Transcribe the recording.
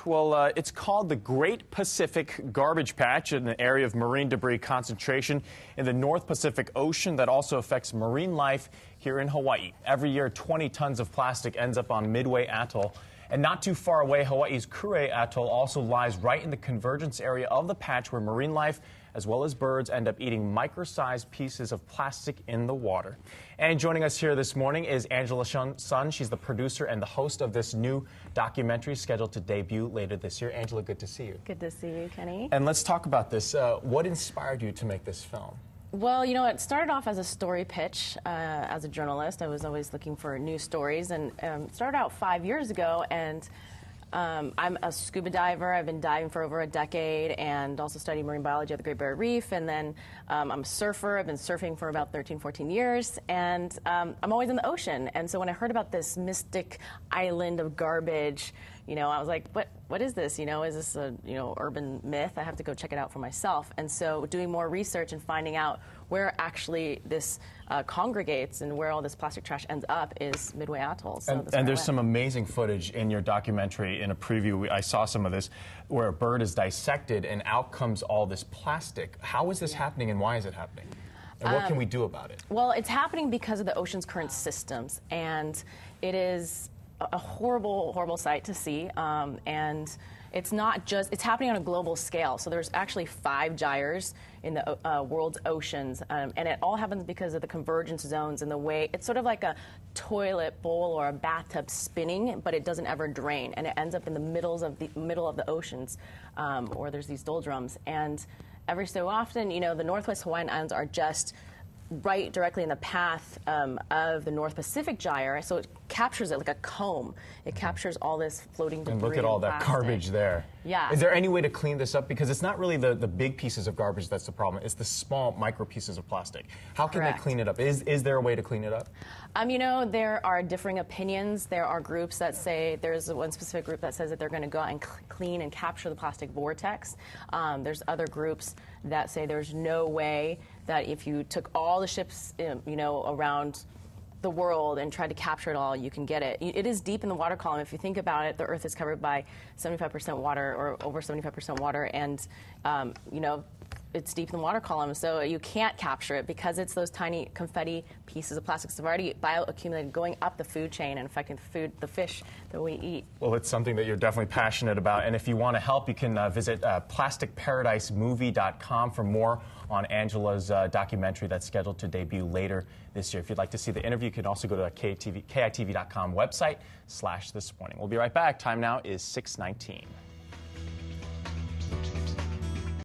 Well, it's called the Great Pacific Garbage Patch, an area of marine debris concentration in the North Pacific Ocean that also affects marine life here in Hawaii. Every year, 20 tons of plastic ends up on Midway Atoll. And not too far away, Hawaii's Kure Atoll also lies right in the convergence area of the patch where marine life as well as birds end up eating micro-sized pieces of plastic in the water. And joining us here this morning is Angela Sun. She's the producer and the host of this new documentary scheduled to debut later this year. Angela, good to see you. Good to see you, Kenny. And let's talk about this. What inspired you to make this film? Well, you know, it started off as a story pitch. As a journalist, I was always looking for new stories, and started out 5 years ago. And I'm a scuba diver. I've been diving for over a decade, and also studying marine biology at the Great Barrier Reef. And then I'm a surfer. I've been surfing for about 13, 14 years, and I'm always in the ocean. And so when I heard about this mystic island of garbage, you know, I was like, what is this? You know, is this a, urban myth? I have to go check it out for myself. And so doing more research and finding out where actually this congregates and where all this plastic trash ends up is Midway Atoll. So and there's some amazing footage in your documentary. In a preview, I saw some of this, where a bird is dissected and out comes all this plastic. How is this happening, and why is it happening? And what can we do about it? Well, it's happening because of the ocean's current systems, and it is a horrible, horrible sight to see, and it's not just, it's happening on a global scale. So there's actually 5 gyres in the world's oceans, and it all happens because of the convergence zones and the way, it's sort of like a toilet bowl or a bathtub spinning, but it doesn't ever drain, and it ends up in the middle of the oceans, or there's these doldrums. And every so often, you know, the Northwest Hawaiian Islands are just right directly in the path of the North Pacific Gyre, so it captures it like a comb. It captures all this floating debris. And look at all that garbage there. Yeah. Is there any way to clean this up? Because it's not really the big pieces of garbage that's the problem. It's the small micro pieces of plastic. How can they clean it up? Is there a way to clean it up? You know, there are differing opinions. There are groups that say, there's one specific group that says that they're going to go out and clean and capture the plastic vortex. There's other groups that say there's no way that if you took all the ships, you know, around the world and tried to capture it all, you can get it. It is deep in the water column. If you think about it, the Earth is covered by 75% water, or over 75% water, and you know, it's deep in the water column, so you can't capture it because it's those tiny confetti pieces of plastic that have already bioaccumulated, going up the food chain and affecting the fish that we eat. Well, it's something that you're definitely passionate about, and if you want to help, you can visit plasticparadisemovie.com for more on Angela's documentary that's scheduled to debut later this year. If you'd like to see the interview, you can also go to KITV.com website /thismorning. We'll be right back. Time now is 6:19.